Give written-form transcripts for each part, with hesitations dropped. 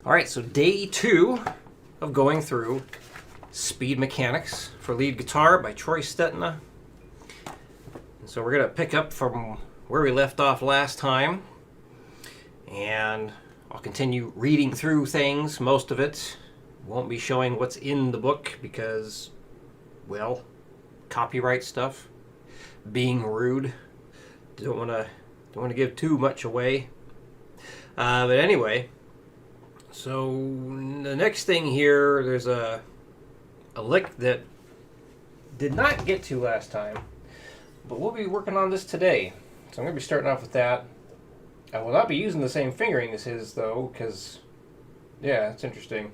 All right, so day 2 of going through Speed Mechanics for Lead Guitar by Troy Stetina. And so we're going to pick up from where we left off last time. And I'll continue reading through things. Most of it won't be showing what's in the book because, well, copyright stuff. Being rude. Don't want to give too much away. But anyway, so the next thing here, there's a lick that did not get to last time, but we'll be working on this today. So I'm going to be starting off with that. I will not be using the same fingering as his, though, because, yeah, it's interesting.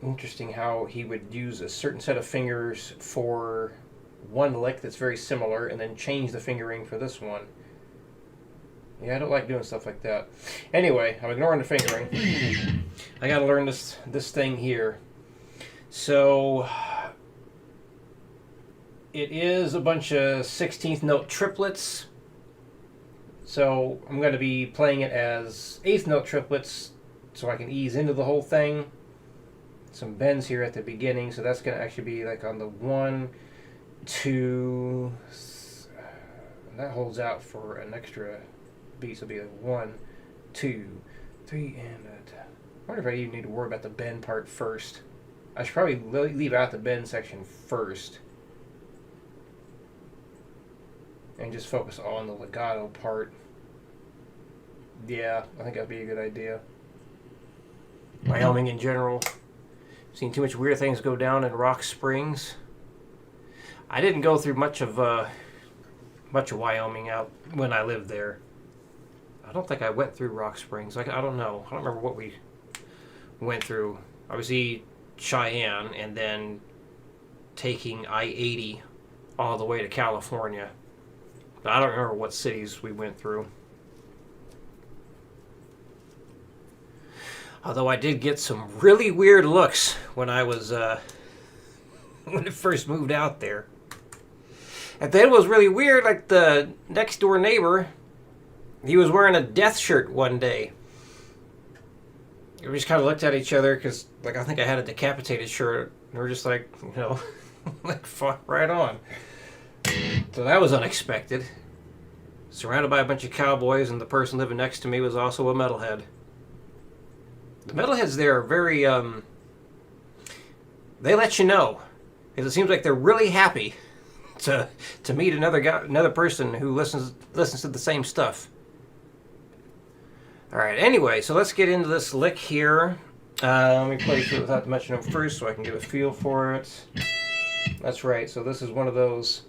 Interesting how he would use a certain set of fingers for one lick that's very similar and then change the fingering for this one. Yeah, I don't like doing stuff like that. Anyway, I'm ignoring the fingering. I gotta learn this thing here. So, it is a bunch of 16th note triplets. So, I'm going to be playing it as 8th note triplets so I can ease into the whole thing. Some bends here at the beginning, so that's going to actually be like on the 1, 2, and that holds out for an extra beat, so it'll be like 1, 2, 3, and I wonder if I even need to worry about the bend part first. I should probably leave out the bend section first and just focus on the legato part. Yeah, I think that'd be a good idea. Wyoming in general. Seen too much weird things go down in Rock Springs. I didn't go through much of Wyoming out when I lived there. I don't think I went through Rock Springs. I don't know. I don't remember what we went through. Obviously, Cheyenne, and then taking I-80 all the way to California. But I don't remember what cities we went through. Although I did get some really weird looks when I was when I first moved out there. And then it was really weird, like the next door neighbor, he was wearing a death shirt one day. We just kind of looked at each other because, like, I think I had a decapitated shirt, and we were just like, you know, like, fuck, right on. So that was unexpected. Surrounded by a bunch of cowboys, and the person living next to me was also a metalhead. The metalheads there are very, they let you know. Because it seems like they're really happy to meet another person who listens to the same stuff. Alright, anyway, so let's get into this lick here. Let me play through it without mentioning them first so I can get a feel for it. That's right, so this is one of those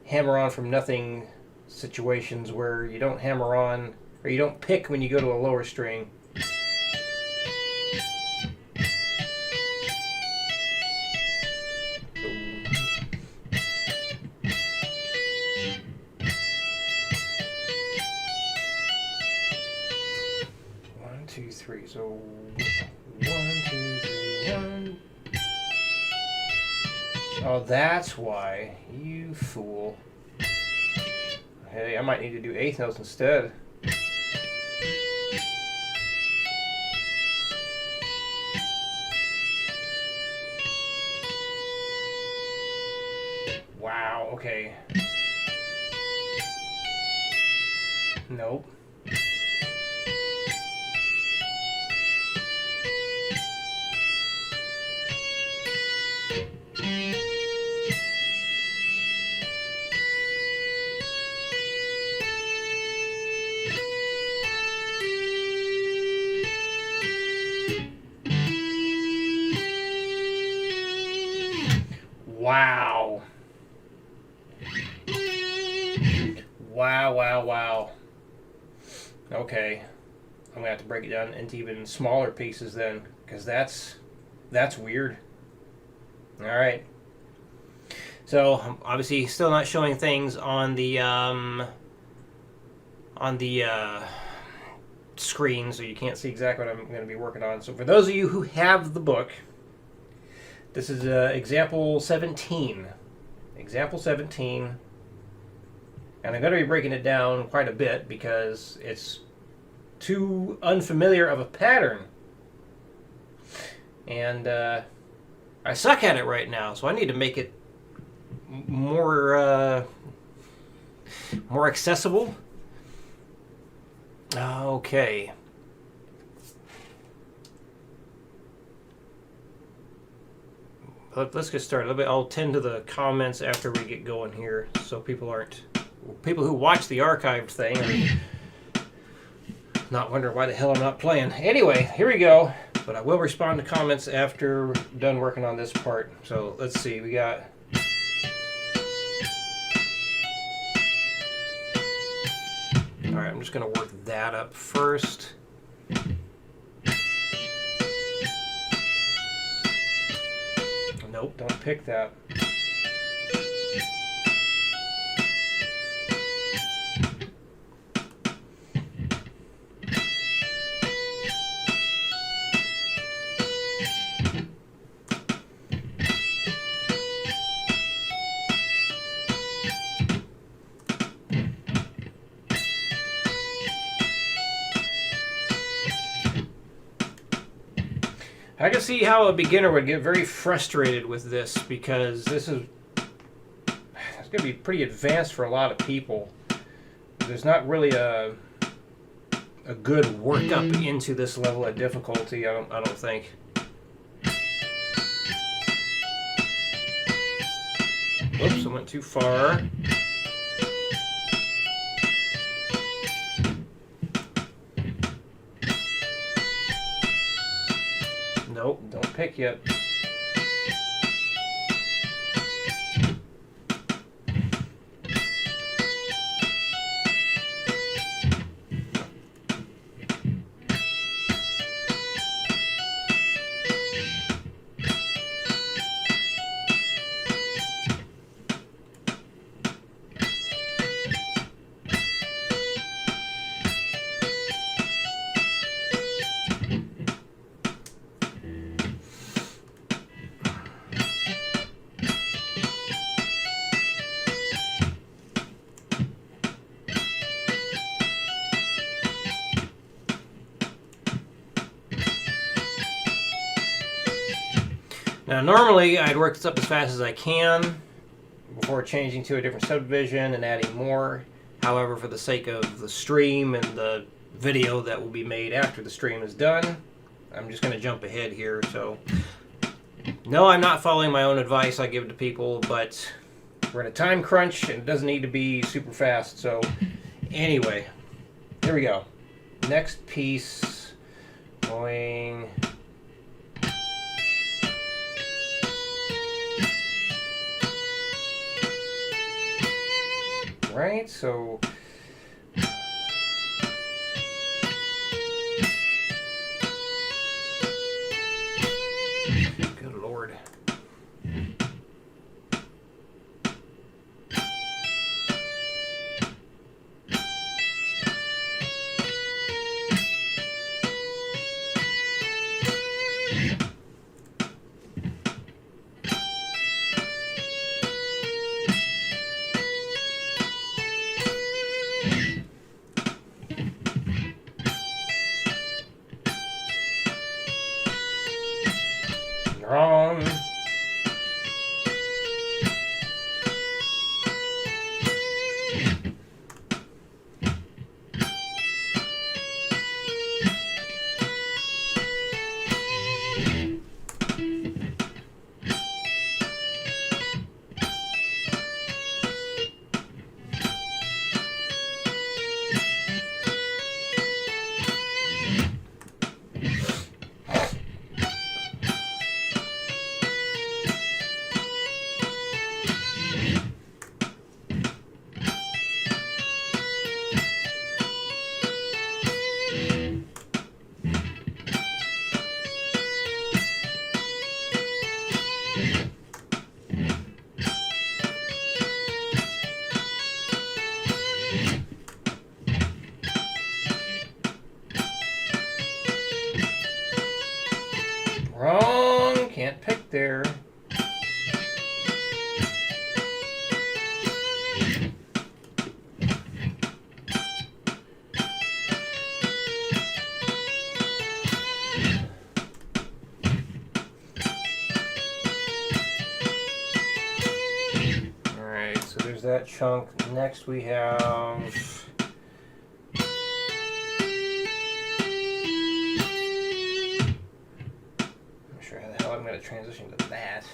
hammer-on from nothing situations where you don't hammer on, or you don't pick when you go to a lower string. So 1, 2, 3, 1. Oh, that's why. You fool. Hey, I might need to do 8th notes instead. Wow, okay. Nope. Wow. Wow. Okay. I'm going to have to break it down into even smaller pieces then, because that's weird. Alright. So, I'm obviously still not showing things on the screen, so you can't see exactly what I'm going to be working on. So for those of you who have the book, this is example 17. Example 17. And I'm going to be breaking it down quite a bit because it's too unfamiliar of a pattern. And I suck at it right now, so I need to make it more accessible. Okay. Let's get started. I'll tend to the comments after we get going here, so people who watch the archived thing are not wondering why the hell I'm not playing. Anyway, here we go. But I will respond to comments after we're done working on this part. So let's see. We got. All right, I'm just going to work that up first. Nope, don't pick that. I can see how a beginner would get very frustrated with this, because it's going to be pretty advanced for a lot of people. There's not really a good workup into this level of difficulty, I don't think. Whoops, I went too far. Nope, don't pick yet. Now, normally I'd work this up as fast as I can before changing to a different subdivision and adding more. However, for the sake of the stream and the video that will be made after the stream is done, I'm just going to jump ahead here. So, no, I'm not following my own advice I give to people, but we're in a time crunch and it doesn't need to be super fast. So, anyway, here we go. Next piece, going... Right, so good Lord. Wrong. Wrong. Can't pick there. that chunk. Next we have... I'm not sure how the hell I'm going to transition to that.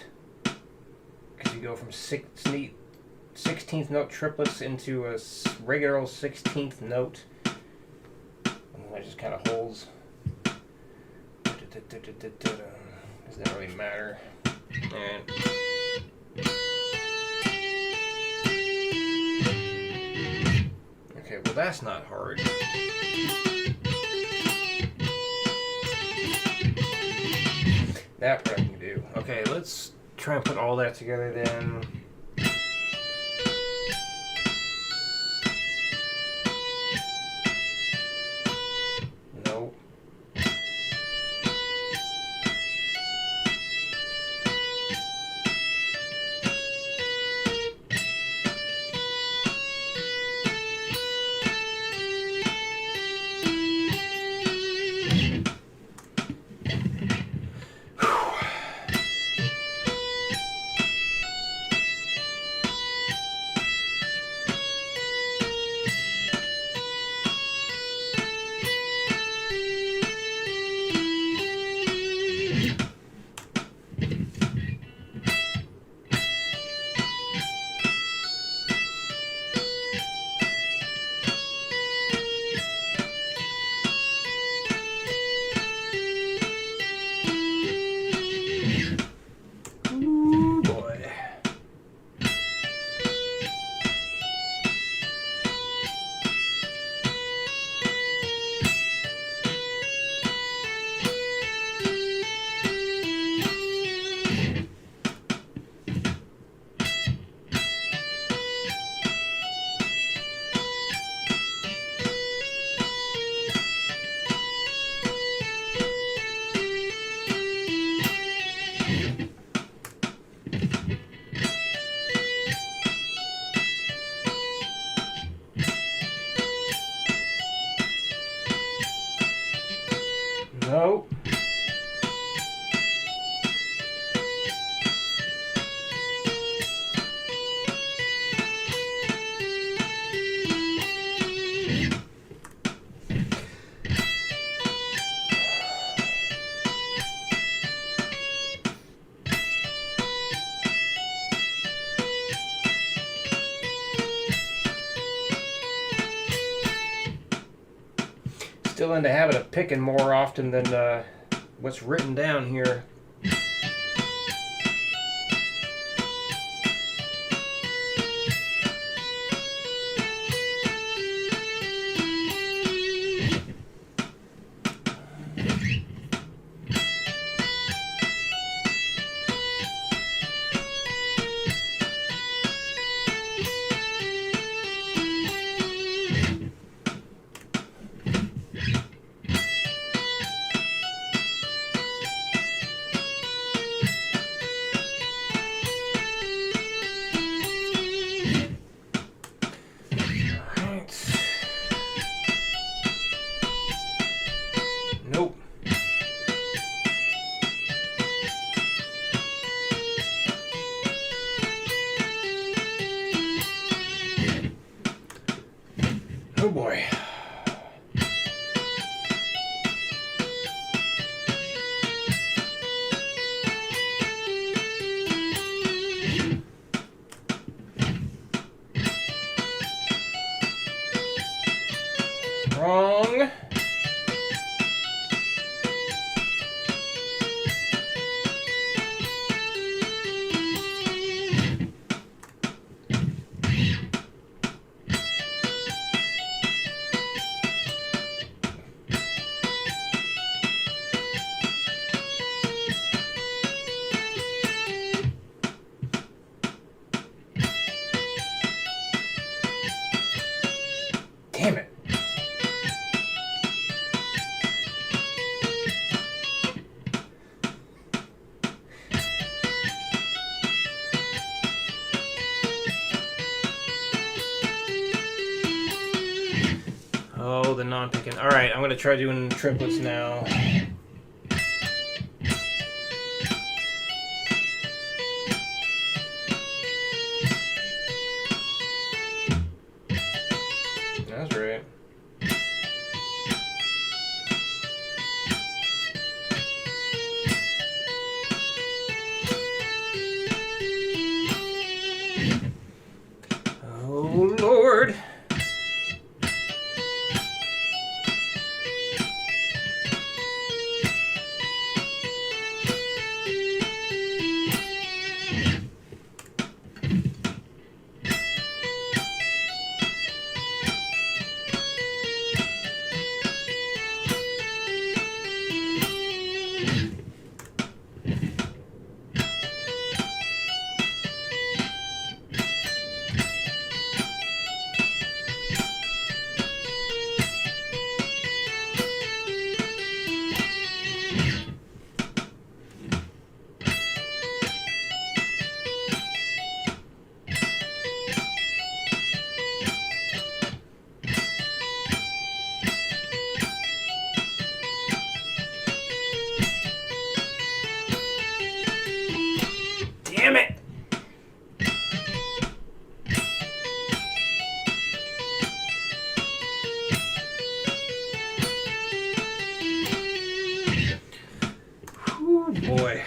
Because you go from 16th note triplets into a regular 16th note. And then it just kind of holds. Doesn't really matter. And okay, well that's not hard. That part I can do. Okay, let's try and put all that together then. Nope. No. Still in the habit of picking more often than what's written down here. Nope. Oh boy. Wrong. Damn it. Oh, the non-picking. All right, I'm going to try doing triplets now. boy.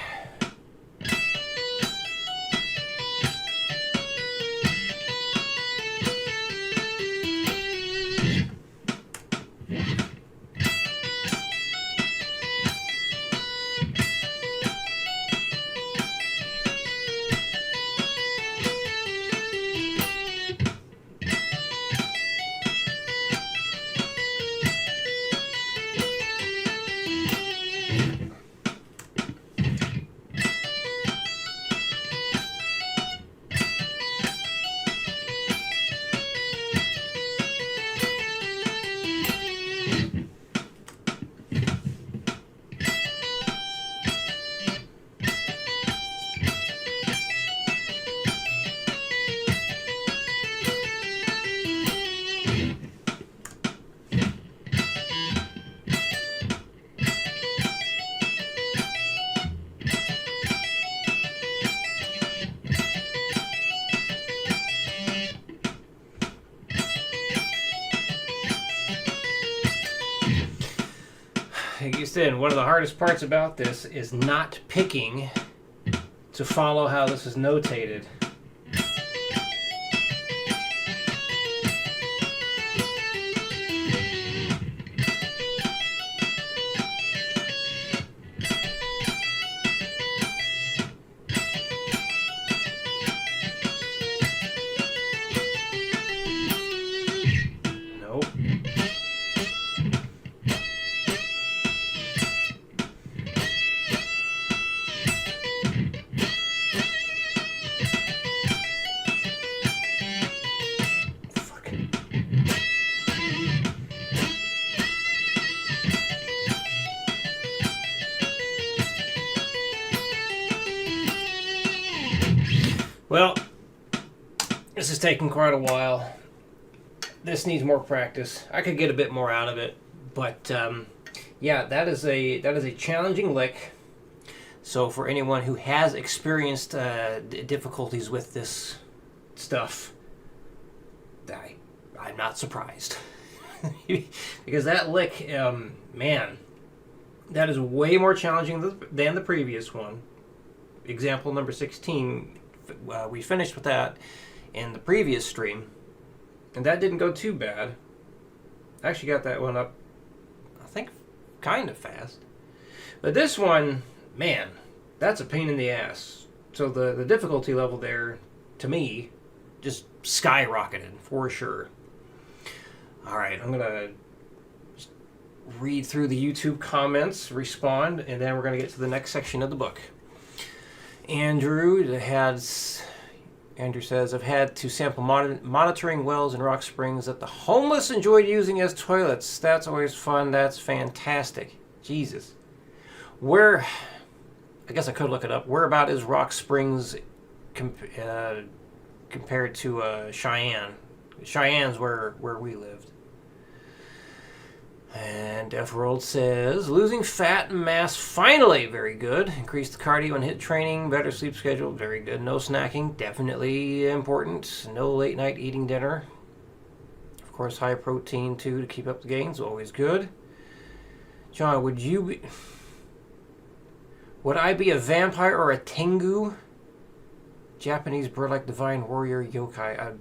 Like you said, one of the hardest parts about this is not picking to follow how this is notated. Nope. Well, this is taking quite a while. This needs more practice. I could get a bit more out of it, but yeah, that is a challenging lick. So for anyone who has experienced difficulties with this stuff, I'm not surprised. Because that lick, man, that is way more challenging than the previous one. Example number 16, we finished with that in the previous stream, and that didn't go too bad. I actually got that one up, I think, kind of fast. But this one, man, that's a pain in the ass. So the difficulty level there, to me, just skyrocketed for sure. All right, I'm gonna just read through the YouTube comments, respond, and then we're gonna get to the next section of the book. Andrew says, I've had to sample monitoring wells in Rock Springs that the homeless enjoyed using as toilets. That's always fun. That's fantastic. Jesus. I guess I could look it up. Where about is Rock Springs compared to Cheyenne? Cheyenne's where we lived. And F-World says, losing fat and mass, finally, very good. Increased the cardio and HIIT training, better sleep schedule, very good. No snacking, definitely important. No late night eating dinner. Of course, high protein, too, to keep up the gains, always good. John, would I be a vampire or a Tengu? Japanese bird like divine warrior yokai.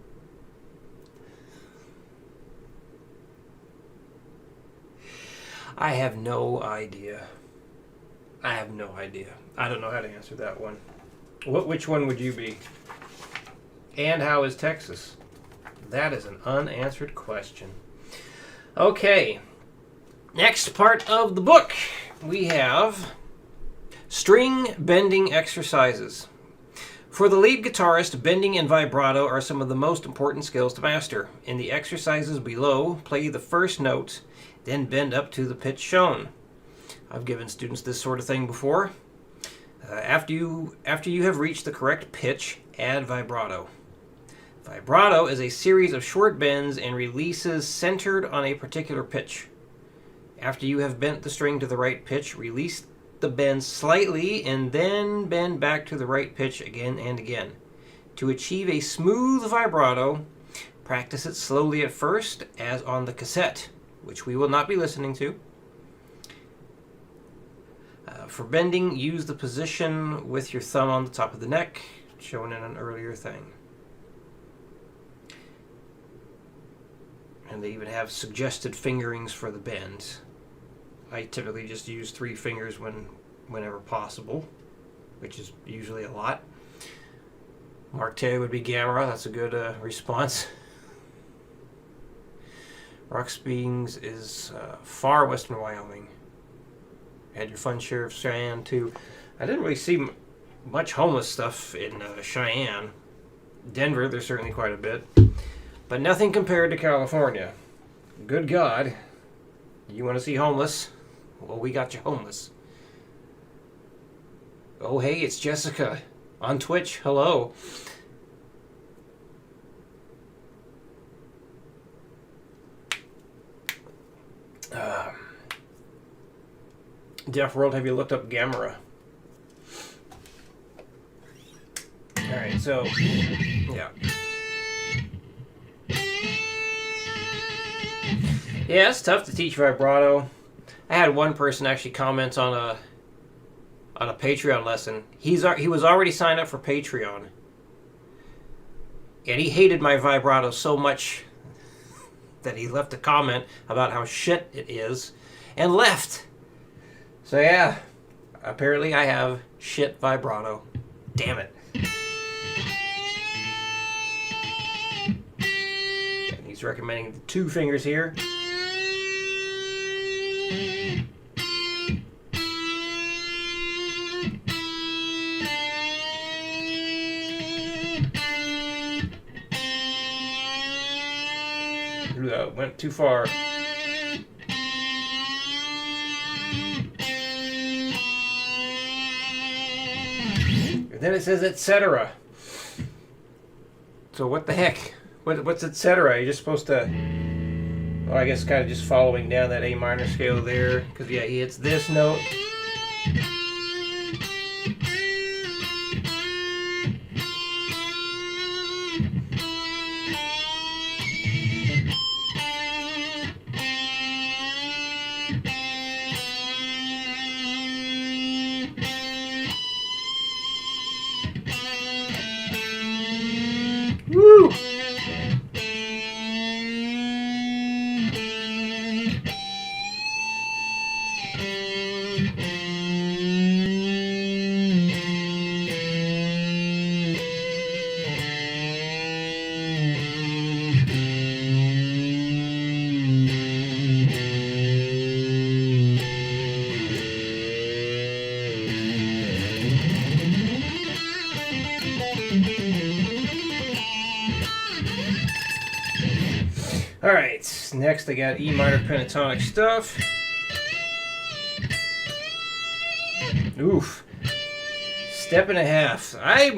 I have no idea. I don't know how to answer that one. Which one would you be? And how is Texas? That is an unanswered question. Okay. Next part of the book. We have string bending exercises. For the lead guitarist, bending and vibrato are some of the most important skills to master. In the exercises below, play the first note, then bend up to the pitch shown. I've given students this sort of thing before. After you have reached the correct pitch, add vibrato. Vibrato is a series of short bends and releases centered on a particular pitch. After you have bent the string to the right pitch, release the bend slightly and then bend back to the right pitch again and again. To achieve a smooth vibrato, practice it slowly at first, as on the cassette, which we will not be listening to. For bending, use the position with your thumb on the top of the neck, shown in an earlier thing. And they even have suggested fingerings for the bend. I typically just use 3 fingers whenever possible, which is usually a lot. Mark Terry would be Gamera. That's a good response. Rock Springs is far western Wyoming. Had your fun share of Cheyenne too. I didn't really see much homeless stuff in Cheyenne. Denver, there's certainly quite a bit. But nothing compared to California. Good God. You want to see homeless? Well, we got you homeless. Oh, hey, it's Jessica on Twitch. Hello. Deaf World, have you looked up Gamera? Alright, so, yeah. Yeah, it's tough to teach vibrato. I had one person actually comment on a Patreon lesson. He was already signed up for Patreon, and he hated my vibrato so much that he left a comment about how shit it is and left. So yeah, apparently I have shit vibrato. Damn it. And he's recommending the 2 fingers here. Ooh, that went too far. And then it says etc. So what the heck? What's etc.? You're just supposed to... Well, I guess kind of just following down that A minor scale there. Because, yeah, he hits this note. Woo! Alright, next I got E minor pentatonic stuff. Oof. Step and a half. I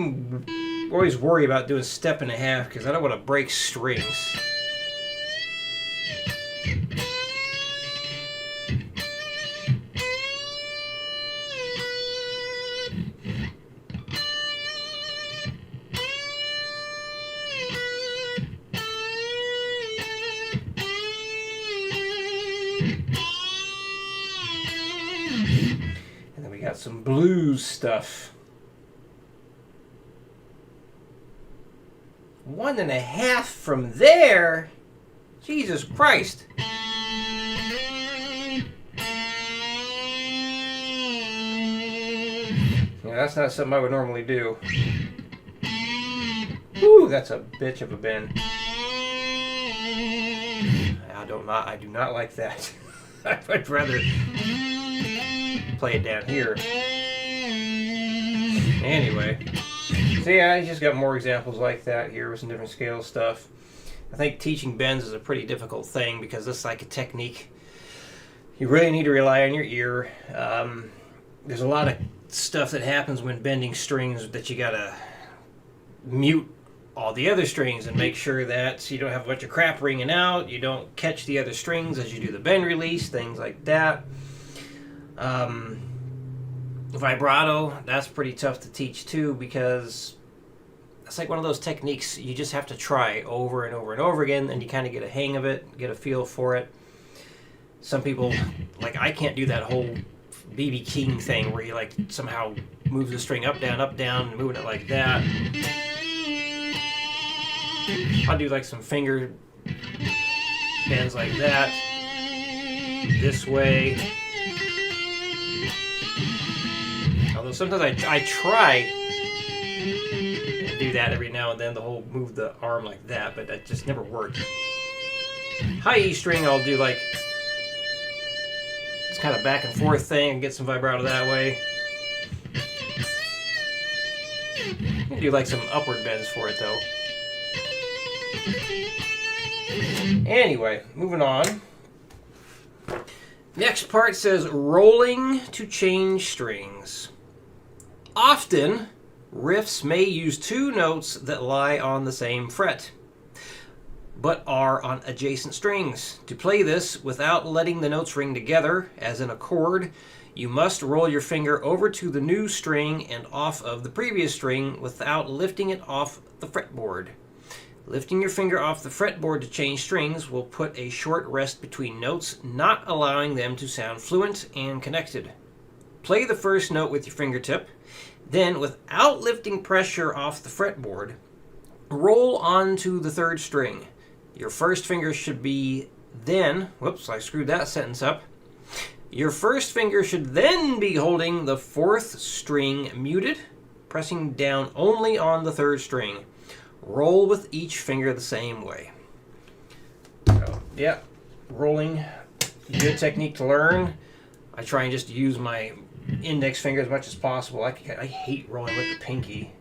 always worry about doing step and a half because I don't want to break strings. Got some blues stuff. 1.5 from there? Jesus Christ. Yeah, that's not something I would normally do. Whew, that's a bitch of a bend. I do not like that. I'd rather play it down here. Anyway, so yeah, I just got more examples like that here with some different scale stuff. I think teaching bends is a pretty difficult thing because it's like a technique. You really need to rely on your ear. There's a lot of stuff that happens when bending strings that you gotta mute all the other strings and make sure that you don't have a bunch of crap ringing out, you don't catch the other strings as you do the bend release, things like that. Vibrato, that's pretty tough to teach too because it's like one of those techniques you just have to try over and over and over again, and you kind of get a hang of it, get a feel for it. Some people, like I can't do that whole BB King thing where you like somehow move the string up, down, moving it like that. I'll do like some finger bends like that. This way. Although sometimes I try and do that every now and then, the whole move the arm like that, but that just never worked. High E string, I'll do like it's kind of back and forth thing and get some vibrato that way. You can do like some upward bends for it though. Anyway, moving on. Next part says rolling to change strings. Often, riffs may use two notes that lie on the same fret, but are on adjacent strings. To play this without letting the notes ring together, as in a chord, you must roll your finger over to the new string and off of the previous string without lifting it off the fretboard. Lifting your finger off the fretboard to change strings will put a short rest between notes, not allowing them to sound fluent and connected. Play the first note with your fingertip, then without lifting pressure off the fretboard, roll onto the third string. Your first finger should be then, whoops, I screwed that sentence up. Your first finger should then be holding the fourth string muted, pressing down only on the third string. Roll with each finger the same way. So, yeah, rolling, good technique to learn. I try and just use my index finger as much as possible. I hate rolling with the pinky.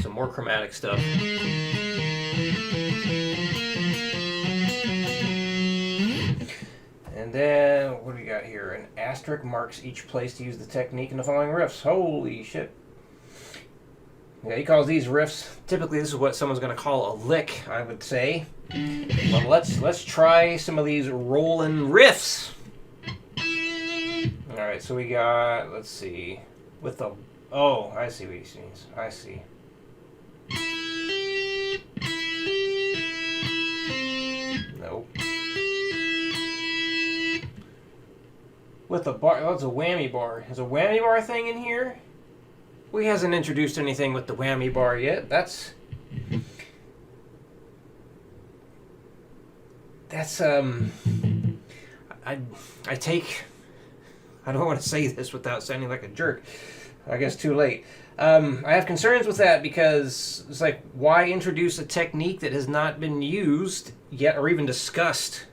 Some more chromatic stuff. And then, what do we got here? An asterisk marks each place to use the technique in the following riffs. Holy shit. Yeah, he calls these riffs, typically this is what someone's going to call a lick, I would say. But let's try some of these rolling riffs. Alright, so we got, let's see, with the, oh, I see what he means. I see. Nope. With a bar, that's a whammy bar. Is a whammy bar thing in here? Well, he hasn't introduced anything with the whammy bar yet. That's I take, I don't want to say this without sounding like a jerk. I guess too late. I have concerns with that because it's like, why introduce a technique that has not been used yet or even discussed,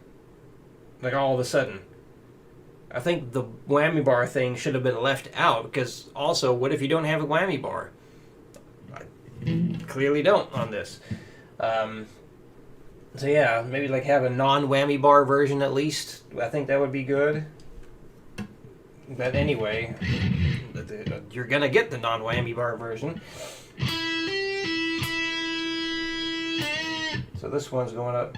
like all of a sudden? I think the whammy bar thing should have been left out because also, what if you don't have a whammy bar? I clearly don't on this. So yeah, maybe like have a non-whammy bar version at least. I think that would be good. But anyway, you're gonna get the non-whammy bar version. So this one's going up.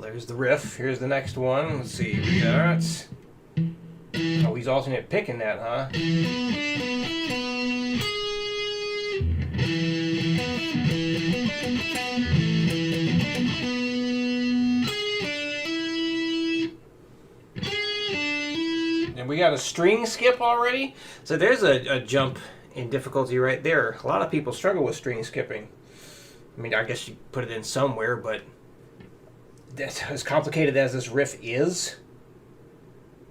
There's the riff. Here's the next one. Let's see. We got. Oh, he's alternate picking that, huh? And we got a string skip already. So there's a jump in difficulty right there. A lot of people struggle with string skipping. I mean, I guess you put it in somewhere, but that's as complicated as this riff is.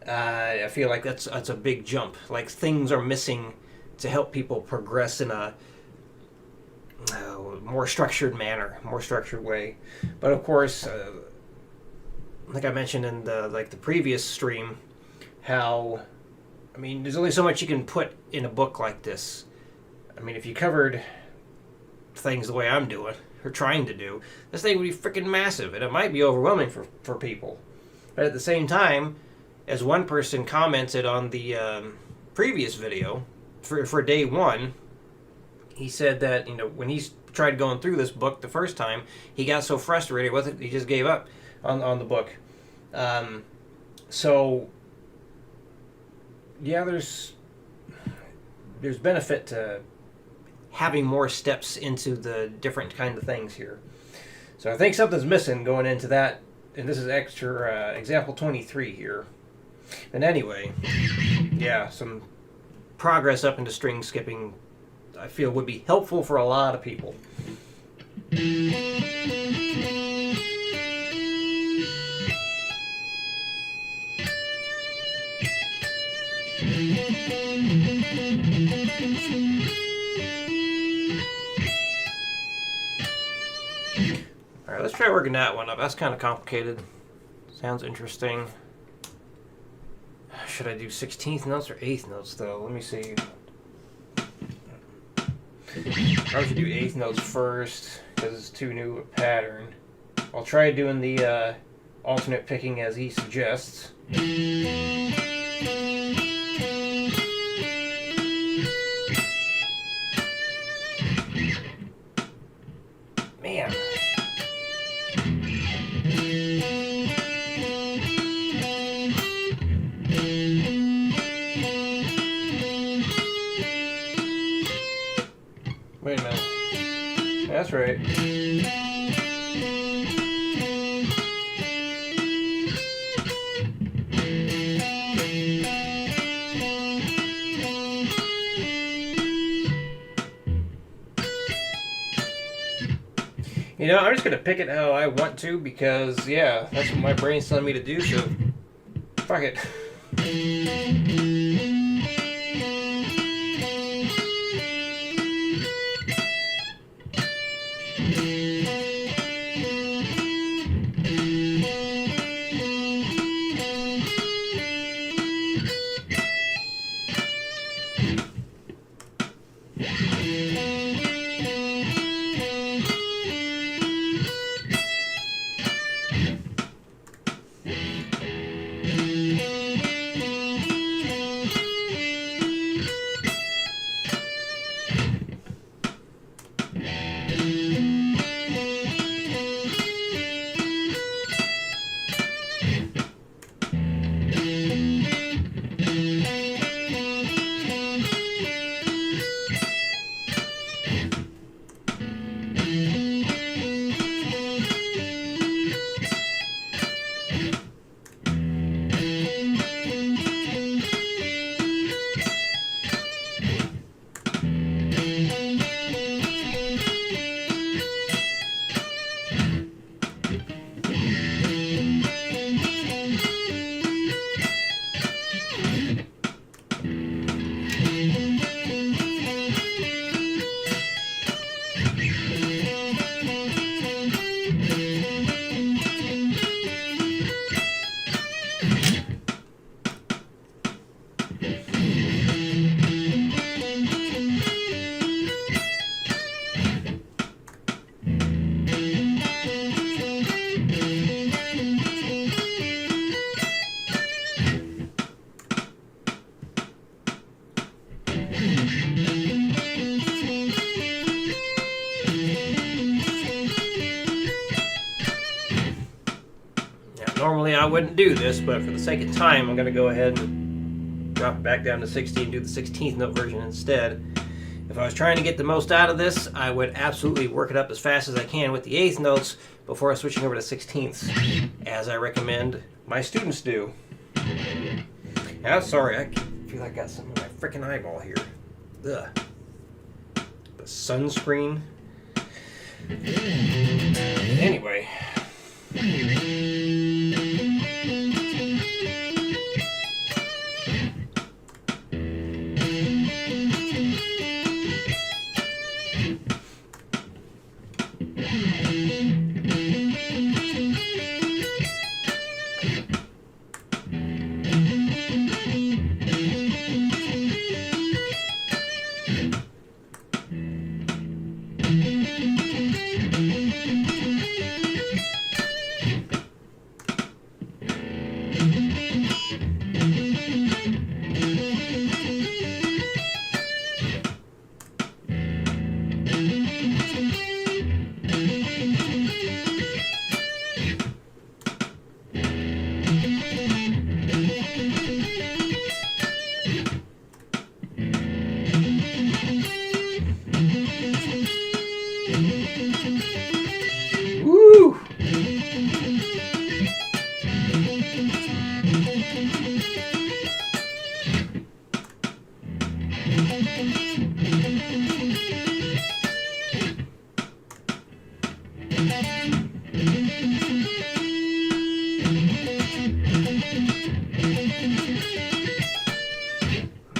I feel like that's a big jump. Like things are missing to help people progress in a more structured manner, more structured way. But of course, like I mentioned in the previous stream, how I mean, there's only so much you can put in a book like this. I mean, if you covered things the way I'm doing, or trying to do, this thing would be freaking massive, and it might be overwhelming for people. But at the same time, as one person commented on the previous video, for day one, he said that, you know, when he tried going through this book the first time, he got so frustrated with it, he just gave up on the book. So, yeah, there's benefit to having more steps into the different kind of things here. So I think something's missing going into that, and this is extra example 23 here. And anyway, yeah, some progress up into string skipping I feel would be helpful for a lot of people. Alright, let's try working that one up. That's kind of complicated. Sounds interesting. Should I do 16th notes or 8th notes, though? Let me see. Probably should do 8th notes first, because it's too new a pattern. I'll try doing the alternate picking as he suggests. Man. Wait a minute. That's right. You know, I'm just going to pick it how I want to because, yeah, that's what my brain's telling me to do, so fuck it. Normally I wouldn't do this, but for the sake of time, I'm going to go ahead and drop it back down to 16 and do the 16th note version instead. If I was trying to get the most out of this, I would absolutely work it up as fast as I can with the 8th notes before switching over to 16ths, as I recommend my students do. Now, sorry, I feel like I got something in my freaking eyeball here. Ugh. The sunscreen. Anyway.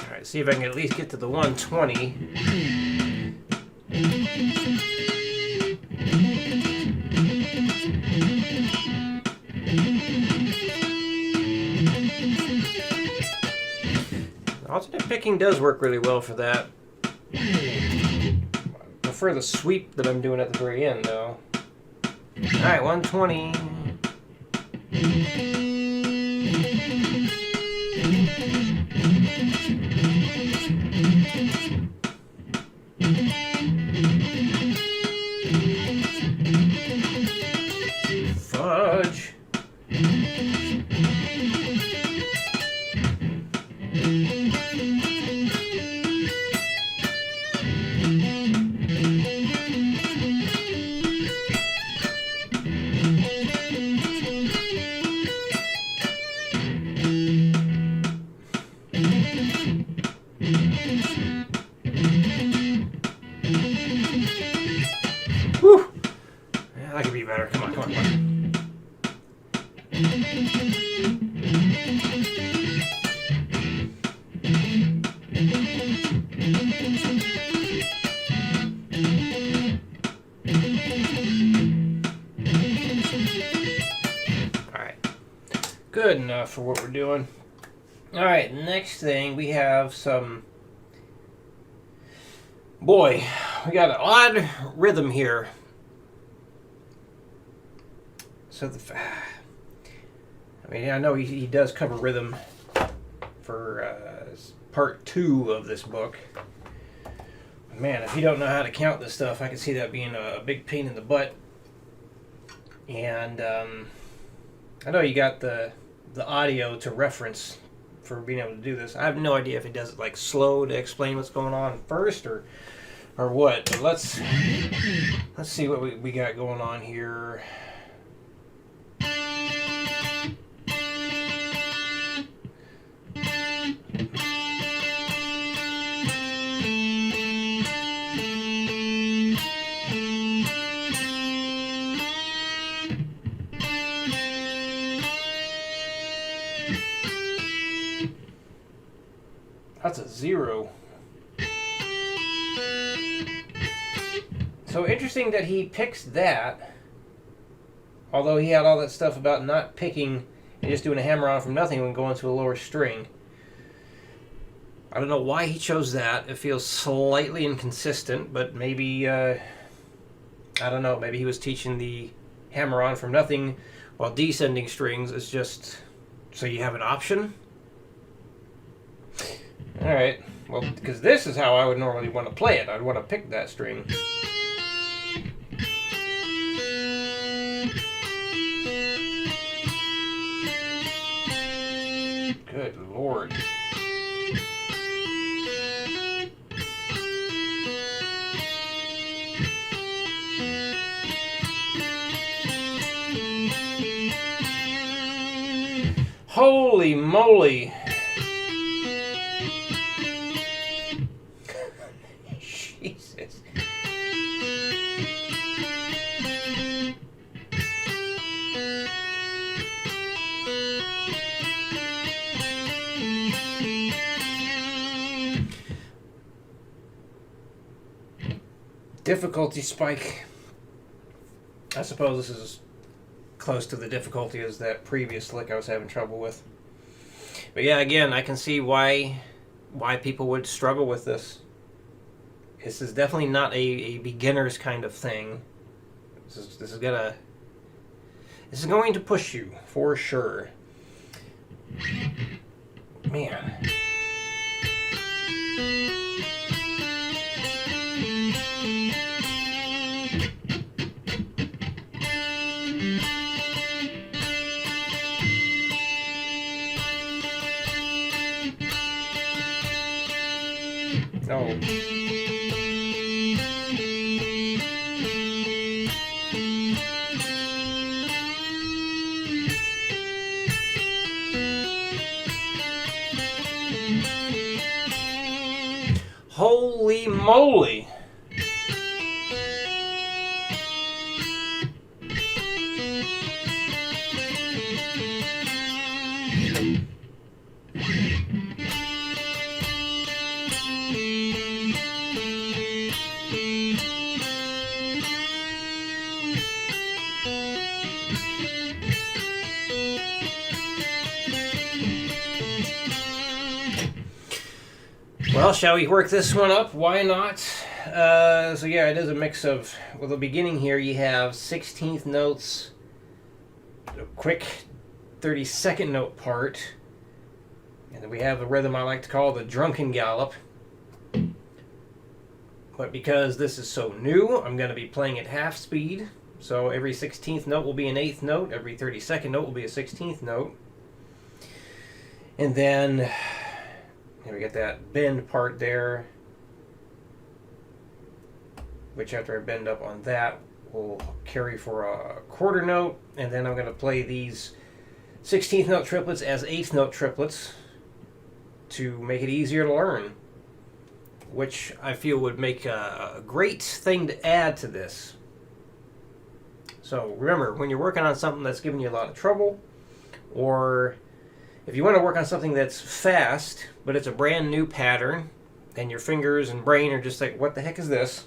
Alright, see if I can at least get to the 120. Alternate picking does work really well for that. I prefer the sweep that I'm doing at the very end, though. Alright, 120. Fudge. Whew. Yeah, that could be better. Come on, come on, come on. Alright. Good enough for what we're doing. Alright, next thing we have some... Boy, we got an odd rhythm here. So I mean, I know he does cover rhythm for part 2 of this book. Man, if you don't know how to count this stuff, I can see that being a big pain in the butt. And I know you got the audio to reference for being able to do this. I have no idea if he does it like slow to explain what's going on first or what. But let's see what we got going on here. That's a 0. So interesting that he picks that, although he had all that stuff about not picking and just doing a hammer-on from nothing when going to a lower string. I don't know why he chose that. It feels slightly inconsistent, but maybe, I don't know, maybe he was teaching the hammer-on from nothing while descending strings is just so you have an option. Alright, well, because this is how I would normally want to play it. I'd want to pick that string. Good Lord. Holy moly. Jesus. Difficulty spike. I suppose this is close to the difficulty as that previous lick I was having trouble with. But yeah, again, I can see why people would struggle with this. This is definitely not a beginner's kind of thing. This is going to push you for sure. Man. Oh. Holy moly! Well, shall we work this one up? Why not? So yeah, it is a mix of, well, the beginning here you have 16th notes, a quick 32nd note part, and then we have the rhythm I like to call the drunken gallop. But because this is so new, I'm going to be playing at half speed. So every 16th note will be an 8th note, every 32nd note will be a 16th note. And then we get that bend part there, which after I bend up on that, will carry for a quarter note. And then I'm going to play these 16th note triplets as 8th note triplets to make it easier to learn, which I feel would make a great thing to add to this. So remember, when you're working on something that's giving you a lot of trouble, or if you want to work on something that's fast, but it's a brand new pattern, and your fingers and brain are just like, what the heck is this?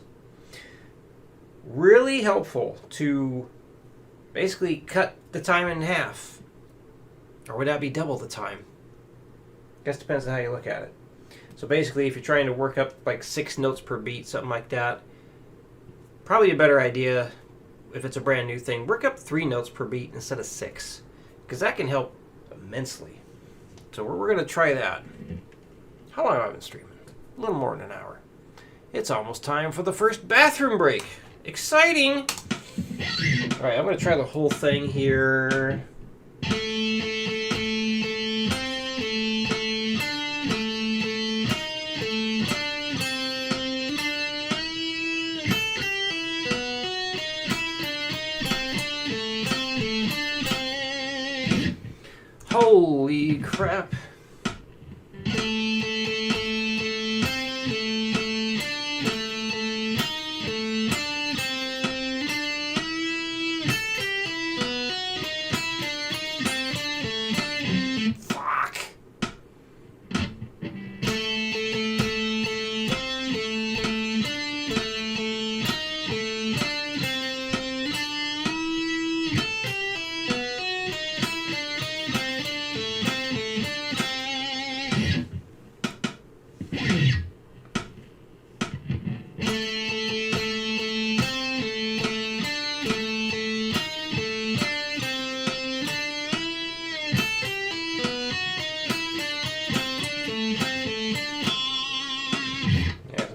Really helpful to basically cut the time in half. Or would that be double the time? I guess it depends on how you look at it. So basically, if you're trying to work up like 6 notes per beat, something like that, probably a better idea, if it's a brand new thing, work up 3 notes per beat instead of 6. Because that can help immensely. So we're going to try that. How long have I been streaming? A little more than an hour. It's almost time for the first bathroom break. Exciting! Alright, I'm going to try the whole thing here. Holy crap. Fuck.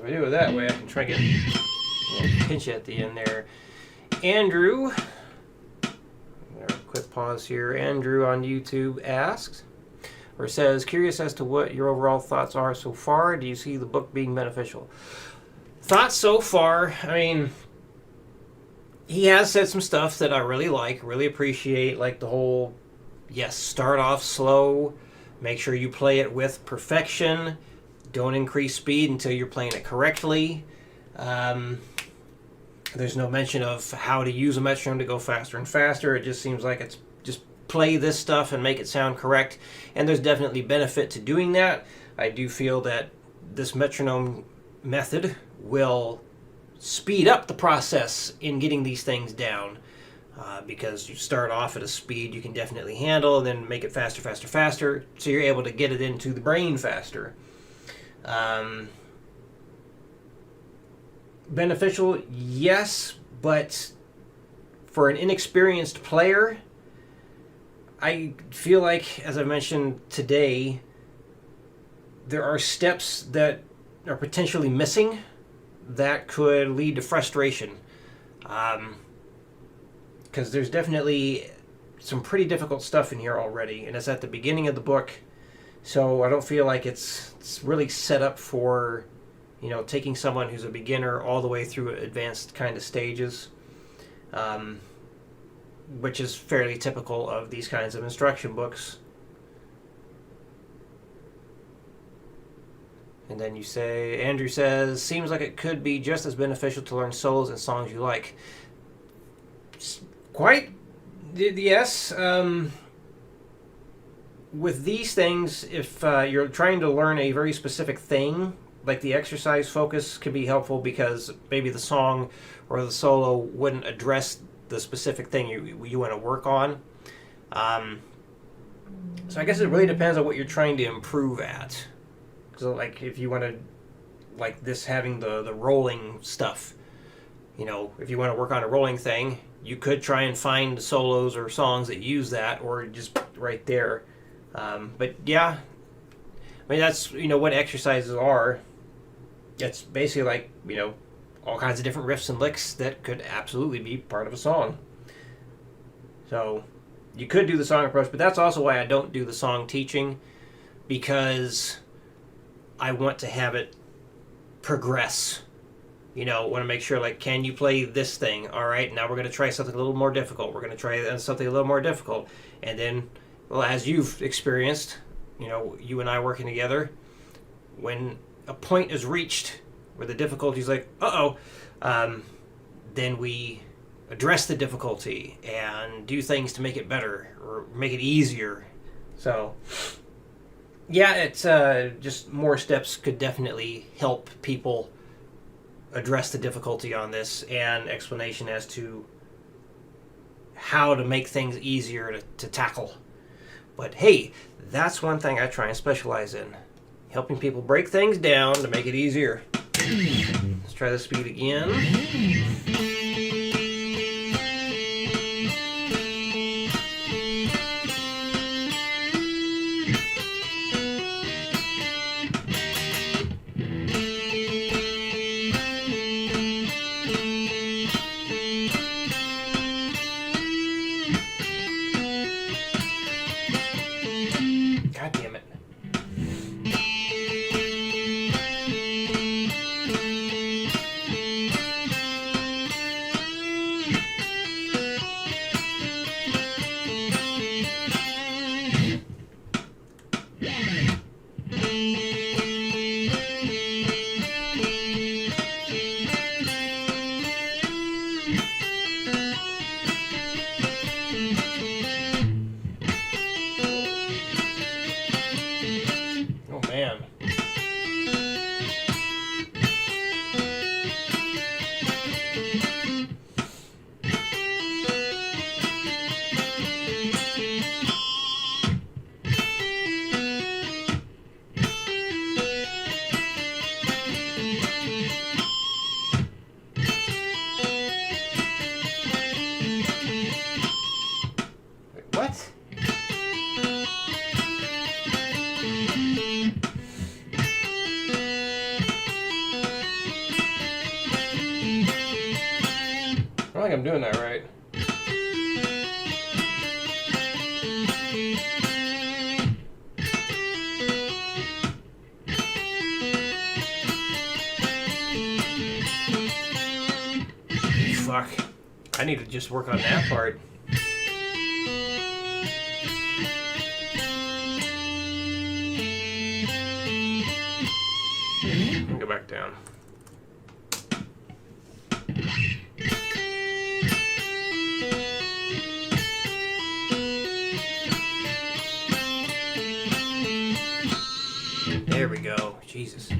Do it that way, I can try to get a little pinch at the end there. Andrew, quick pause here. Andrew on YouTube asks, or says, curious as to what your overall thoughts are so far. Do you see the book being beneficial? Thoughts so far, I mean, he has said some stuff that I really like, really appreciate, like the whole, yes, start off slow, make sure you play it with perfection. Don't increase speed until you're playing it correctly. There's no mention of how to use a metronome to go faster and faster. It just seems like it's just play this stuff and make it sound correct. And there's definitely benefit to doing that. I do feel that this metronome method will speed up the process in getting these things down. Because you start off at a speed you can definitely handle and then make it faster, faster, faster. So you're able to get it into the brain faster. Beneficial, yes, but for an inexperienced player, I feel like, as I mentioned today, there are steps that are potentially missing that could lead to frustration. Because there's definitely some pretty difficult stuff in here already, and it's at the beginning of the book. So I don't feel like it's really set up for, taking someone who's a beginner all the way through advanced kind of stages, which is fairly typical of these kinds of instruction books. And then you say, Andrew says, seems like it could be just as beneficial to learn solos and songs you like. Quite, yes. With these things, if you're trying to learn a very specific thing, like the exercise focus can be helpful because maybe the song or the solo wouldn't address the specific thing you want to work on. So I guess it really depends on what you're trying to improve at. So like if you want to, like this having the rolling stuff, you know, if you want to work on a rolling thing, you could try and find solos or songs that use that, or just right there. But yeah, I mean that's, you know, what exercises are. It's basically like, you know, all kinds of different riffs and licks that could absolutely be part of a song. So you could do the song approach, but that's also why I don't do the song teaching, because I want to have it progress. You know, want to make sure, like, can you play this thing? All right, now we're going to try something a little more difficult. We're going to try something a little more difficult. And then, well, as you've experienced, you know, you and I working together, when a point is reached where the difficulty is like, then we address the difficulty and do things to make it better or make it easier. So, yeah, it's just more steps could definitely help people address the difficulty on this, and explanation as to how to make things easier to tackle. But hey, that's one thing I try and specialize in, helping people break things down to make it easier. Let's try the speed again. God damn it. Oh man. Wait, what? I don't think I'm doing that right. Fuck. I need to just work on that part. Go back down. There we go. Jesus.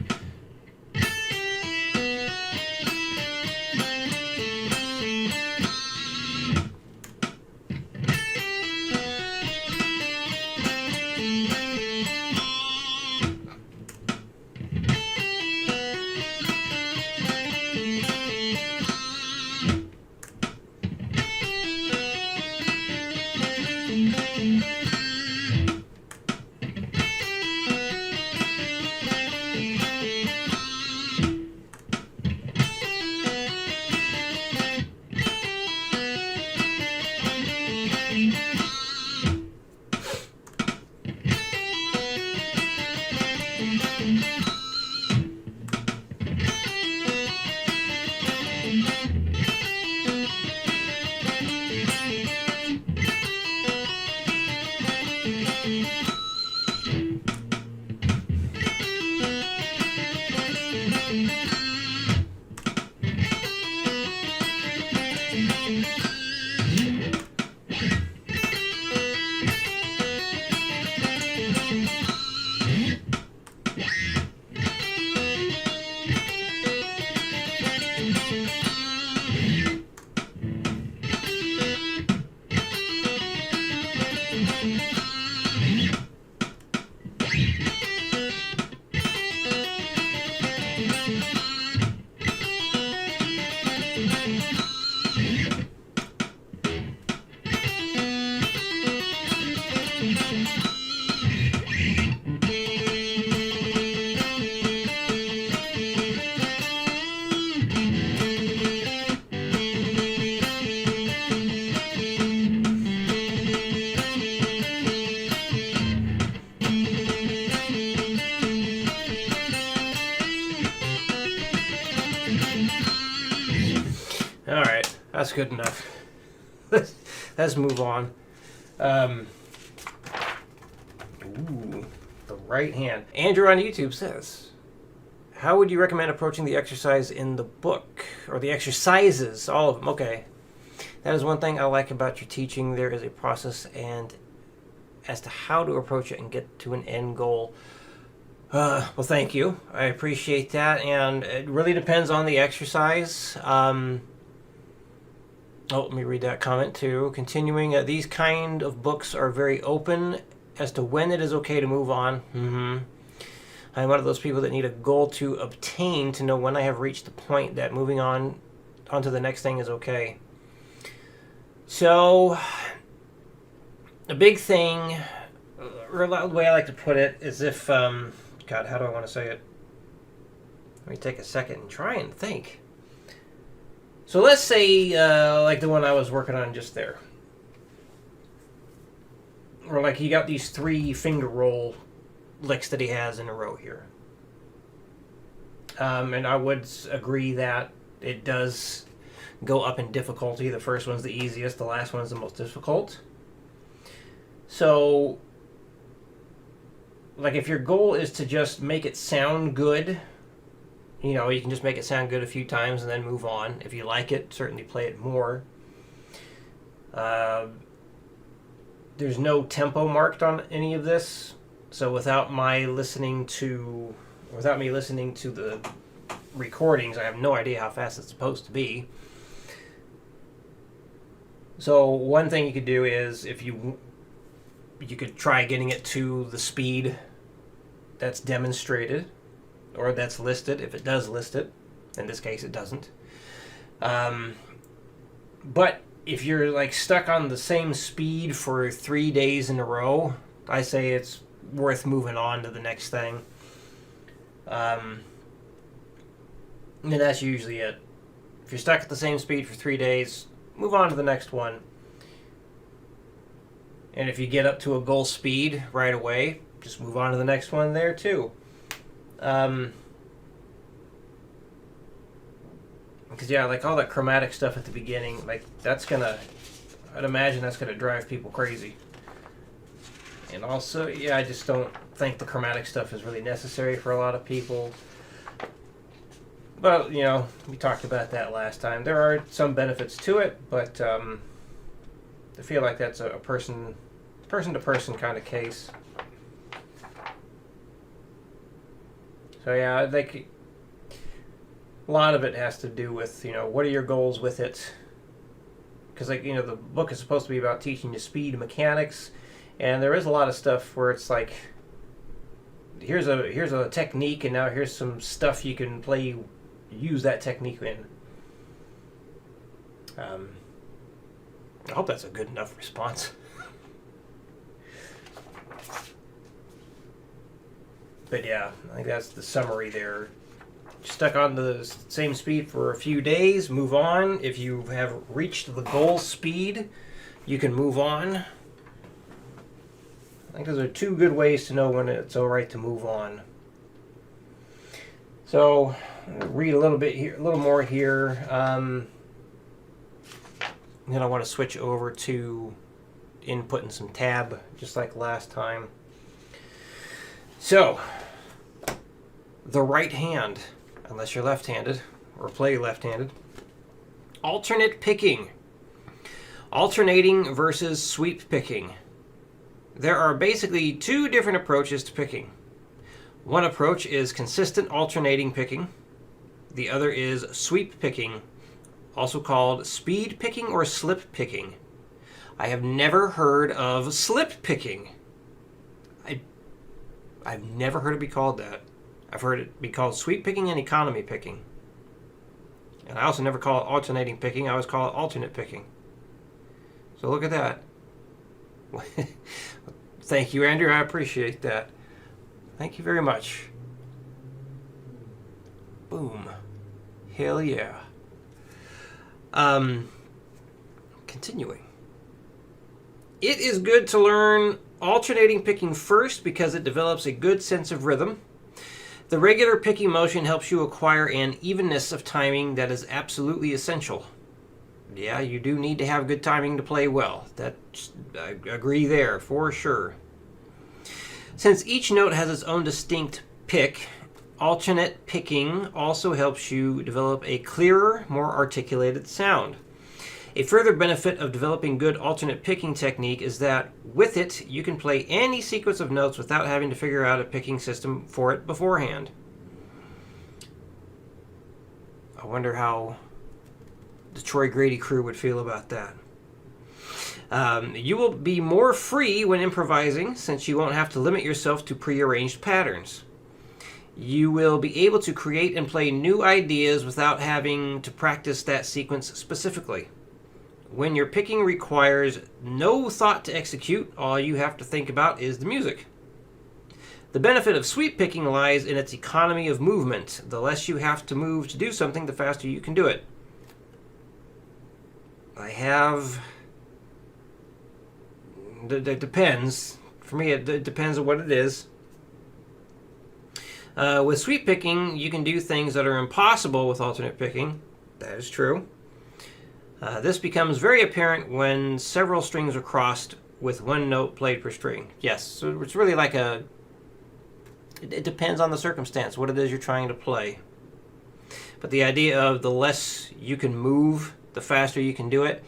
That's good enough. Let's move on. Ooh, the right hand. Andrew on YouTube says, how would you recommend approaching the exercise in the book? Or the exercises, all of them. Okay. That is one thing I like about your teaching. There is a process and as to how to approach it and get to an end goal. Well, thank you. I appreciate that. And it really depends on the exercise. Let me read that comment too. Continuing, these kind of books are very open as to when it is okay to move on. I'm one of those people that need a goal to obtain to know when I have reached the point that moving on onto the next thing is okay. So, a big thing, the way I like to put it, is if, God, how do I want to say it? Let me take a second and try and think. So let's say, like the one I was working on just there. Or like he got these 3 finger roll licks that he has in a row here. And I would agree that it does go up in difficulty. The first one's the easiest, the last one's the most difficult. So, like if your goal is to just make it sound good, you know, you can just make it sound good a few times and then move on. If you like it, certainly play it more. There's no tempo marked on any of this, so without me listening to the recordings, I have no idea how fast it's supposed to be. So one thing you could do is if you could try getting it to the speed that's demonstrated or that's listed, if it does list it. In this case, it doesn't. But if you're like stuck on the same speed for 3 days in a row, I say it's worth moving on to the next thing. And that's usually it. If you're stuck at the same speed for 3 days, move on to the next one. And if you get up to a goal speed right away, just move on to the next one there too. Because yeah, like all that chromatic stuff at the beginning, like I'd imagine that's gonna drive people crazy. And also, yeah, I just don't think the chromatic stuff is really necessary for a lot of people. But, you know, we talked about that last time. There are some benefits to it, but I feel like that's a person-to-person kind of case. So yeah, I think a lot of it has to do with, you know, what are your goals with it? Because, like, you know, the book is supposed to be about teaching you speed and mechanics, and there is a lot of stuff where it's like, here's a technique, and now here's some stuff you can use that technique in. I hope that's a good enough response. But yeah, I think that's the summary there. Stuck on the same speed for a few days, move on. If you have reached the goal speed, you can move on. I think those are 2 good ways to know when it's alright to move on. So, I'll read a little bit here, a little more here. Then I want to switch over to inputting some tab, just like last time. So, the right hand, unless you're left-handed, or play left-handed. Alternate picking. Alternating versus sweep picking. There are basically 2 different approaches to picking. One approach is consistent alternating picking. The other is sweep picking, also called speed picking or slip picking. I have never heard of slip picking. I've never heard it be called that. I've heard it be called sweep picking and economy picking. And I also never call it alternating picking. I always call it alternate picking. So look at that. Thank you, Andrew. I appreciate that. Thank you very much. Boom. Hell yeah. Continuing. It is good to learn alternating picking first because it develops a good sense of rhythm. The regular picking motion helps you acquire an evenness of timing that is absolutely essential. Yeah, you do need to have good timing to play well. I agree there, for sure. Since each note has its own distinct pick, alternate picking also helps you develop a clearer, more articulated sound. A further benefit of developing good alternate picking technique is that with it, you can play any sequence of notes without having to figure out a picking system for it beforehand. I wonder how the Troy Grady crew would feel about that. You will be more free when improvising since you won't have to limit yourself to prearranged patterns. You will be able to create and play new ideas without having to practice that sequence specifically. When your picking requires no thought to execute, all you have to think about is the music. The benefit of sweep picking lies in its economy of movement. The less you have to move to do something, the faster you can do it. It depends. For me, it depends on what it is. With sweep picking, you can do things that are impossible with alternate picking. That is true. This becomes very apparent when several strings are crossed with one note played per string. Yes, so it's really like it depends on the circumstance, what it is you're trying to play. But the idea of the less you can move, the faster you can do it.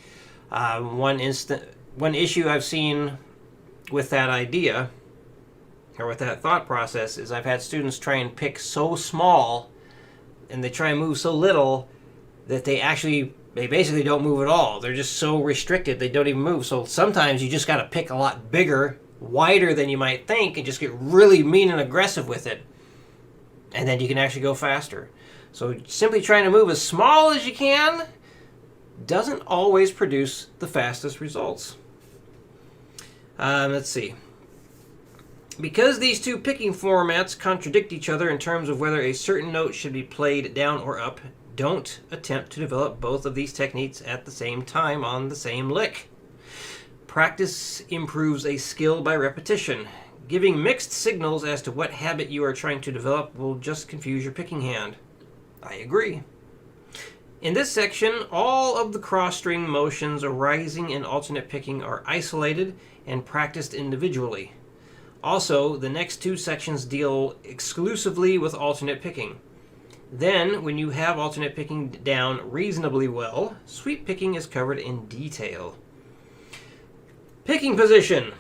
One issue I've seen with that idea, or with that thought process, is I've had students try and pick so small, and they try and move so little, that they basically don't move at all. They're just so restricted, they don't even move. So sometimes you just got to pick a lot bigger, wider than you might think, and just get really mean and aggressive with it. And then you can actually go faster. So simply trying to move as small as you can doesn't always produce the fastest results. Let's see. Because these two picking formats contradict each other in terms of whether a certain note should be played down or up, don't attempt to develop both of these techniques at the same time on the same lick. Practice improves a skill by repetition. Giving mixed signals as to what habit you are trying to develop will just confuse your picking hand. I agree. In this section, all of the cross-string motions arising in alternate picking are isolated and practiced individually. Also, the next two sections deal exclusively with alternate picking. Then, when you have alternate picking down reasonably well, sweep picking is covered in detail. Picking position.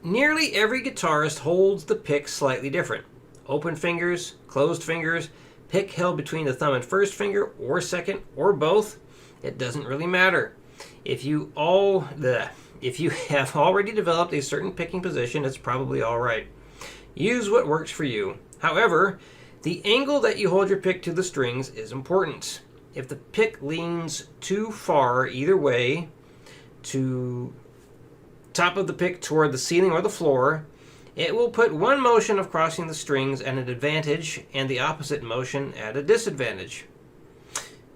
Nearly every guitarist holds the pick slightly different. Open fingers, closed fingers, pick held between the thumb and first finger, or second, or both. It doesn't really matter. If you have already developed a certain picking position, it's probably all right. Use what works for you. However, the angle that you hold your pick to the strings is important. If the pick leans too far either way, to top of the pick toward the ceiling or the floor, it will put one motion of crossing the strings at an advantage and the opposite motion at a disadvantage.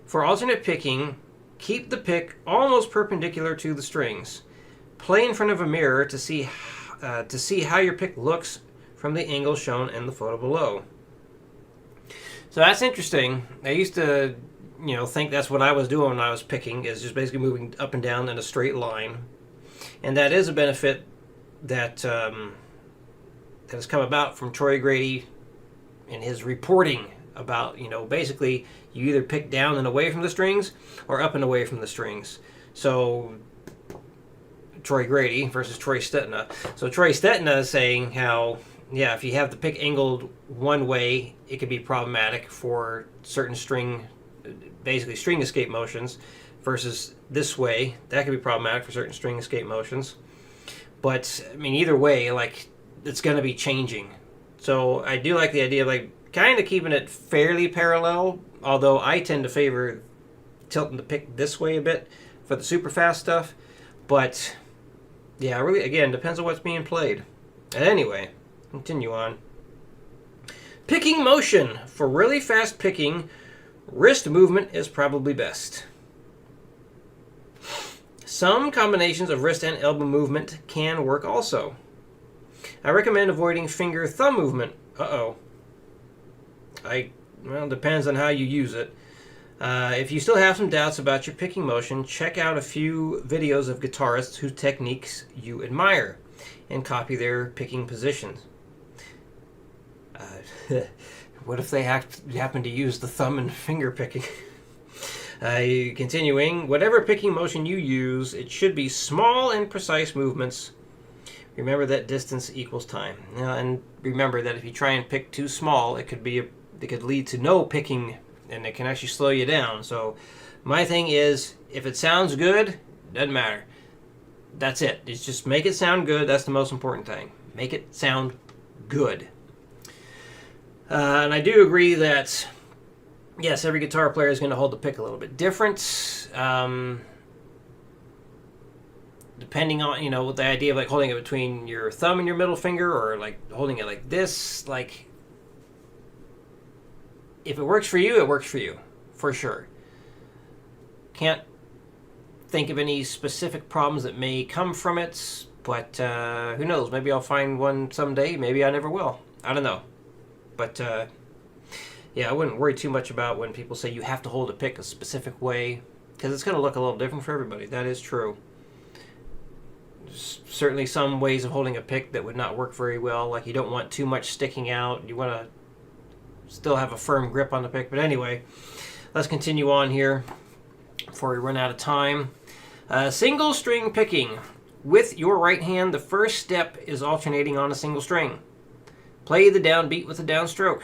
For alternate picking, keep the pick almost perpendicular to the strings. Play in front of a mirror to see how your pick looks from the angle shown in the photo below. So that's interesting. I used to, think that's what I was doing when I was picking, is just basically moving up and down in a straight line. And that is a benefit that has come about from Troy Grady in his reporting about, basically you either pick down and away from the strings or up and away from the strings. So Troy Grady versus Troy Stetina. So Troy Stetina is saying how, if you have the pick angled one way, it could be problematic for certain string escape motions, versus this way, that could be problematic for certain string escape motions. But, either way, it's going to be changing. So I do like the idea of, kind of keeping it fairly parallel, although I tend to favor tilting the pick this way a bit for the super fast stuff. But, yeah, really, again, depends on what's being played. Anyway, continue on. Picking motion. For really fast picking, wrist movement is probably best. Some combinations of wrist and elbow movement can work also. I recommend avoiding finger-thumb movement. Depends on how you use it. If you still have some doubts about your picking motion, check out a few videos of guitarists whose techniques you admire and copy their picking positions. What if they happen to use the thumb and finger picking? Continuing, whatever picking motion you use, it should be small and precise movements. Remember that distance equals time. And remember that if you try and pick too small, it could lead to no picking, and it can actually slow you down. So my thing is, if it sounds good, doesn't matter. That's it. It's just make it sound good. That's the most important thing. Make it sound good. And I do agree that, yes, every guitar player is going to hold the pick a little bit different. Depending on, with the idea of like holding it between your thumb and your middle finger, or like holding it like this, like, if it works for you, it works for you, for sure. Can't think of any specific problems that may come from it, but who knows? Maybe I'll find one someday. Maybe I never will. I don't know. But yeah, I wouldn't worry too much about when people say you have to hold a pick a specific way, because it's going to look a little different for everybody. That is true. There's certainly some ways of holding a pick that would not work very well. Like, you don't want too much sticking out. You want to still have a firm grip on the pick. But anyway, let's continue on here before we run out of time. Single string picking. With your right hand, the first step is alternating on a single string. Play the downbeat with a downstroke.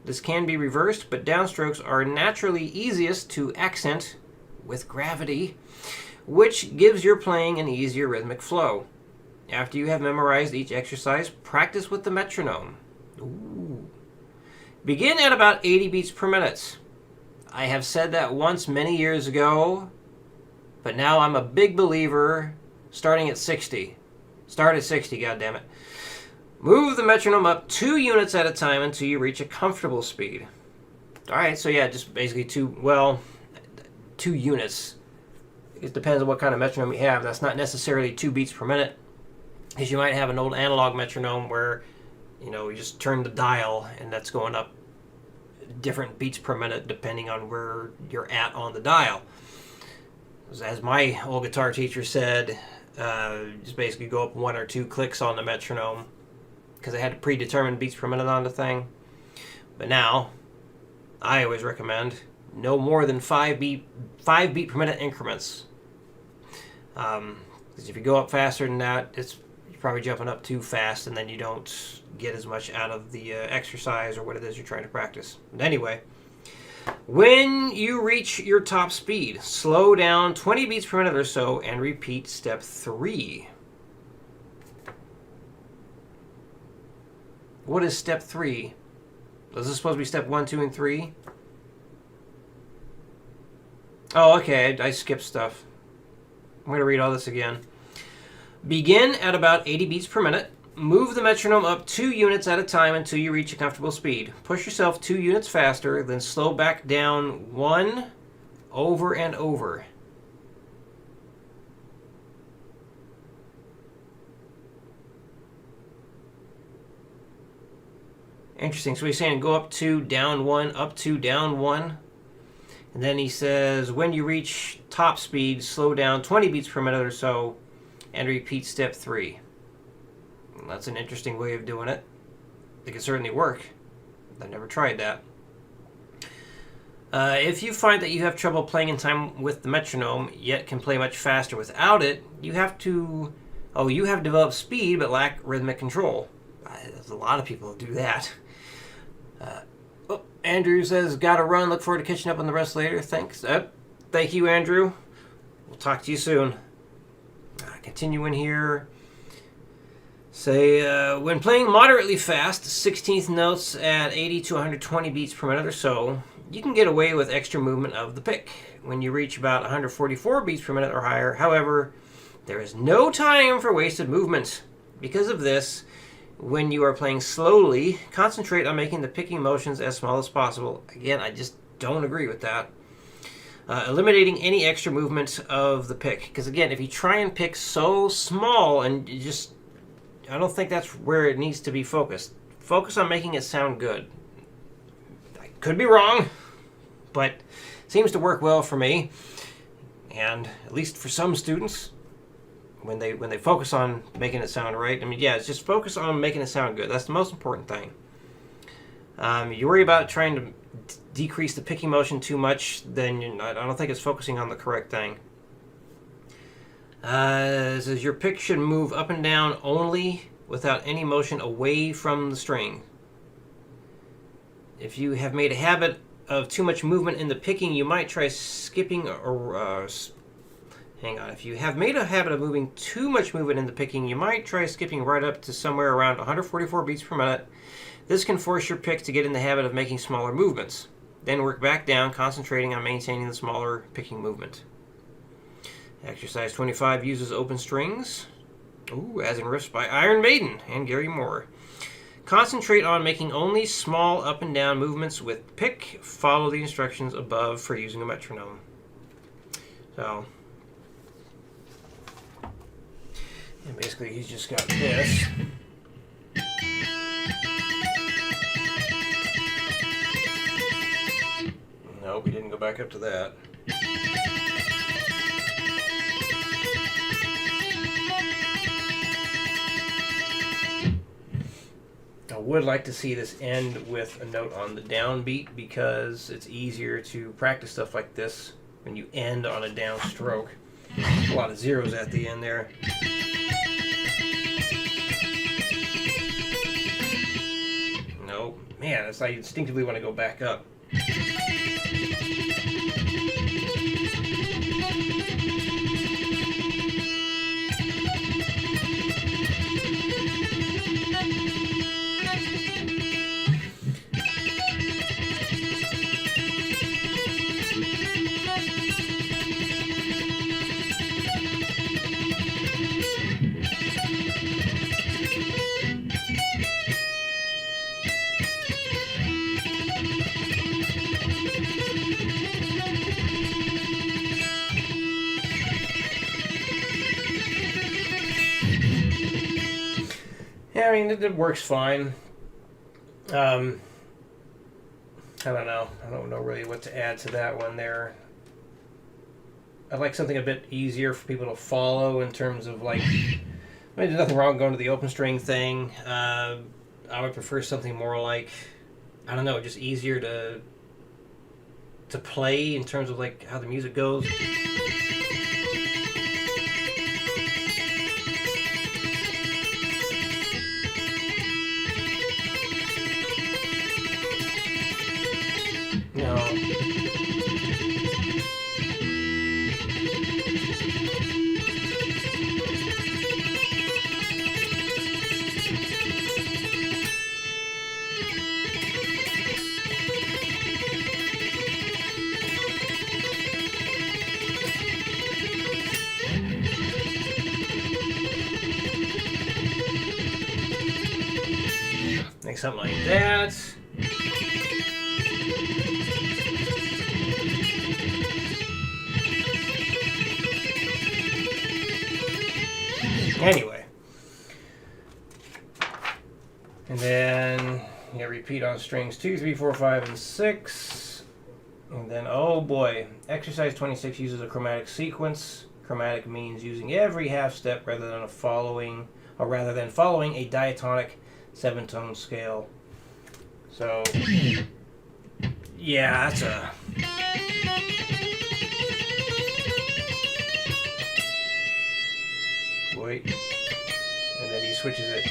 This can be reversed, but downstrokes are naturally easiest to accent with gravity, which gives your playing an easier rhythmic flow. After you have memorized each exercise, practice with the metronome. Ooh. Begin at about 80 beats per minute. I have said that once many years ago, but now I'm a big believer starting at 60. Start at 60, goddammit. Move the metronome up 2 units at a time until you reach a comfortable speed. Alright, so yeah, just basically 2 units. It depends on what kind of metronome you have. That's not necessarily 2 beats per minute, because you might have an old analog metronome where, you just turn the dial and that's going up different beats per minute depending on where you're at on the dial. As my old guitar teacher said, just basically go up 1 or 2 clicks on the metronome, because I had predetermined beats per minute on the thing. But now, I always recommend no more than 5 beat per minute increments. Because if you go up faster than that, you're probably jumping up too fast, and then you don't get as much out of the exercise or what it is you're trying to practice. But anyway, when you reach your top speed, slow down 20 beats per minute or so and repeat step 3. What is step 3? Is this supposed to be step 1, 2, and 3? Oh, okay, I skipped stuff. I'm going to read all this again. Begin at about 80 beats per minute. Move the metronome up 2 units at a time until you reach a comfortable speed. Push yourself 2 units faster, then slow back down 1 over and over. Interesting. So he's saying go up 2, down 1, up 2, down 1. And then he says when you reach top speed, slow down 20 beats per minute or so and repeat step 3. That's an interesting way of doing it. It can certainly work. I've never tried that. If you find that you have trouble playing in time with the metronome, yet can play much faster without it, you have developed speed but lack rhythmic control. There's a lot of people who do that. Andrew says, gotta run. Look forward to catching up on the rest later. Thanks. Thank you, Andrew. We'll talk to you soon. Continuing here. Say, when playing moderately fast, 16th notes at 80 to 120 beats per minute or so, you can get away with extra movement of the pick. When you reach about 144 beats per minute or higher, however, there is no time for wasted movement. Because of this, when you are playing slowly, concentrate on making the picking motions as small as possible. Again, I just don't agree with that. Eliminating any extra movement of the pick. Because again, if you try and pick so small, and I don't think that's where it needs to be focused. Focus on making it sound good. I could be wrong, but seems to work well for me. And at least for some students, when they focus on making it sound right, I mean, yeah, it's just focus on making it sound good. That's the most important thing. You worry about trying to decrease the picking motion too much, then I don't think it's focusing on the correct thing. It says your pick should move up and down only without any motion away from the string. If you have made a habit of too much movement in the picking, you might try skipping or hang on. If you have made a habit of moving too much movement in the picking, you might try skipping right up to somewhere around 144 beats per minute. This can force your pick to get in the habit of making smaller movements. Then work back down, concentrating on maintaining the smaller picking movement. Exercise 25 uses open strings, as in riffs by Iron Maiden and Gary Moore. Concentrate on making only small up and down movements with pick. Follow the instructions above for using a metronome. So, and basically he's just got this. No, we didn't go back up to that. I would like to see this end with a note on the downbeat because it's easier to practice stuff like this when you end on a down stroke. A lot of zeros at the end there. No, man, it's like I instinctively want to go back up. Yeah, I mean, it works fine. I don't know. I don't know really what to add to that one there. I'd like something a bit easier for people to follow in terms of, like, I mean, there's nothing wrong with going to the open string thing. I would prefer something more like, I don't know, just easier to play in terms of, like, how the music goes. No. Like something like that. Anyway. And then repeat on strings 2, 3, 4, 5, and 6. And then, oh boy, exercise 26 uses a chromatic sequence. Chromatic means using every half step rather than following a diatonic 7-tone scale. So, yeah, that's a... Wait. And then he switches it.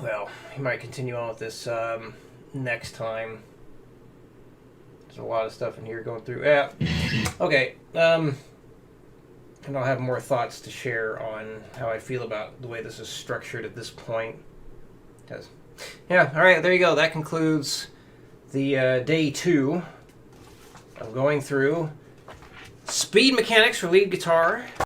Well, he might continue on with this next time. There's a lot of stuff in here going through. Yeah. Okay. And I'll have more thoughts to share on how I feel about the way this is structured at this point. Because, yeah, all right, there you go. That concludes the day 2 of going through speed mechanics for lead guitar.